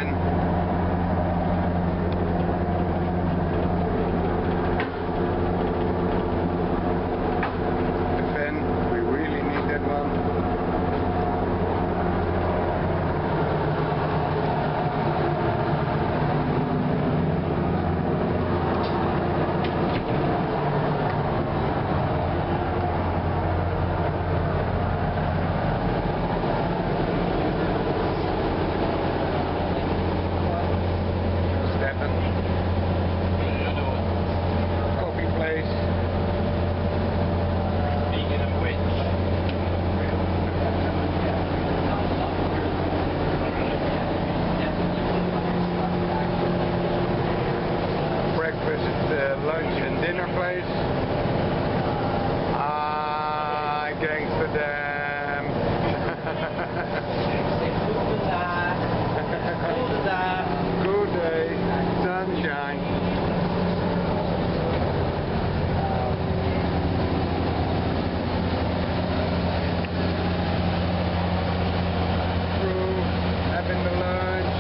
cabin. Lunch and dinner place. Gangsterdam. Good day, sunshine. Through having the lunch.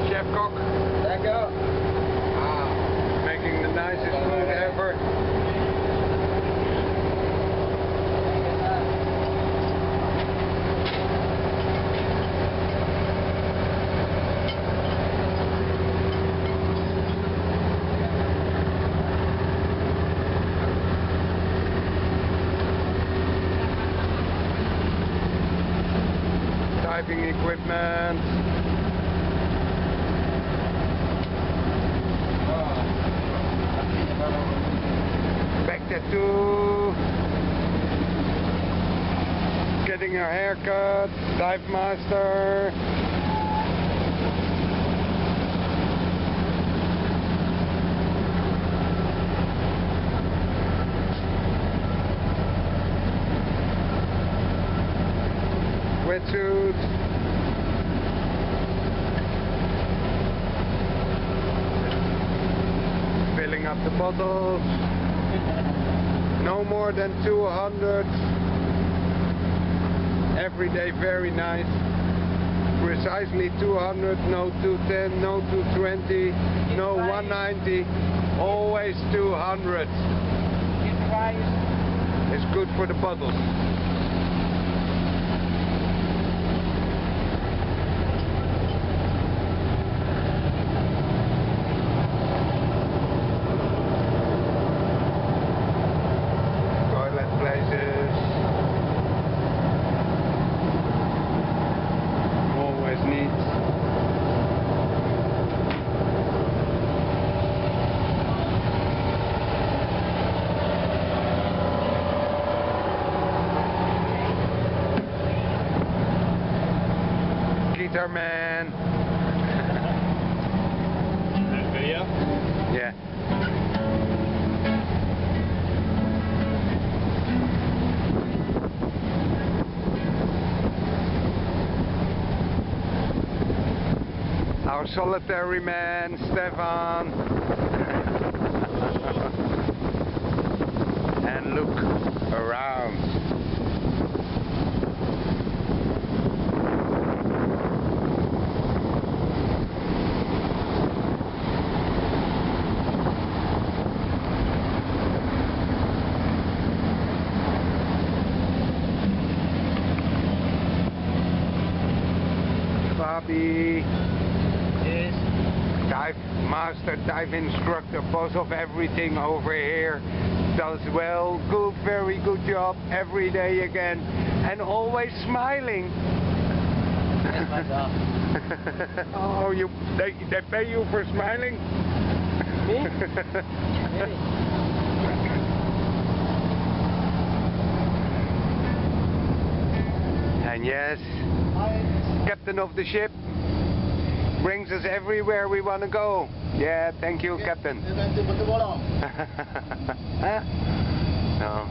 Chef Cook. There you go. Making the nicest food ever. Diving equipment. Back tattoo. Getting a haircut. Dive master. Wetsuit. Filling up the bottles. No more than 200. Every day very nice. Precisely 200, no 210, no 220, no 190. Always 200. It's good for the bottles. Guitar man. Video? Yeah. Our solitary man, Stefan. And look around. Bobby. Yes. Dive master, dive instructor, boss of everything over here. Does well, good, very good job every day again, and always smiling. That's my job. Oh, they pay you for smiling? Me? Really? And yes, captain of the ship brings us everywhere we want to go. Yeah, thank you, Captain. Huh? No.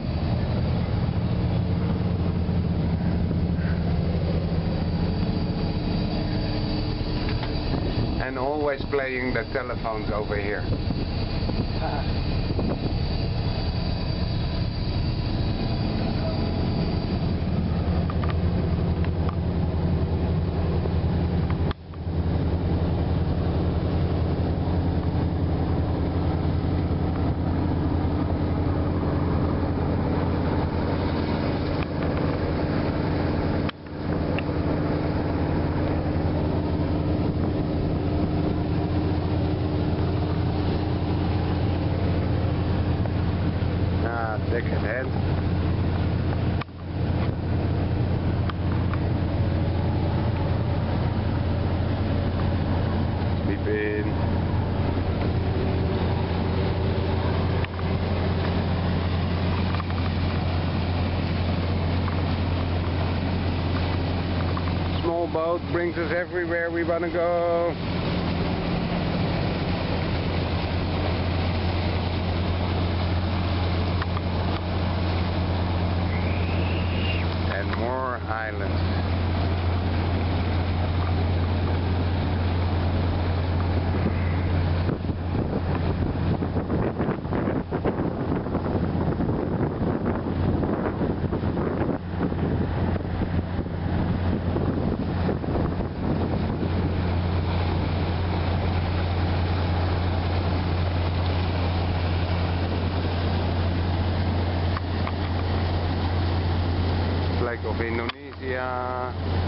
And always playing the telephones over here. Thick ahead. Sleep in. Small boat brings us everywhere we want to go. More islands. Flag of Indonesia.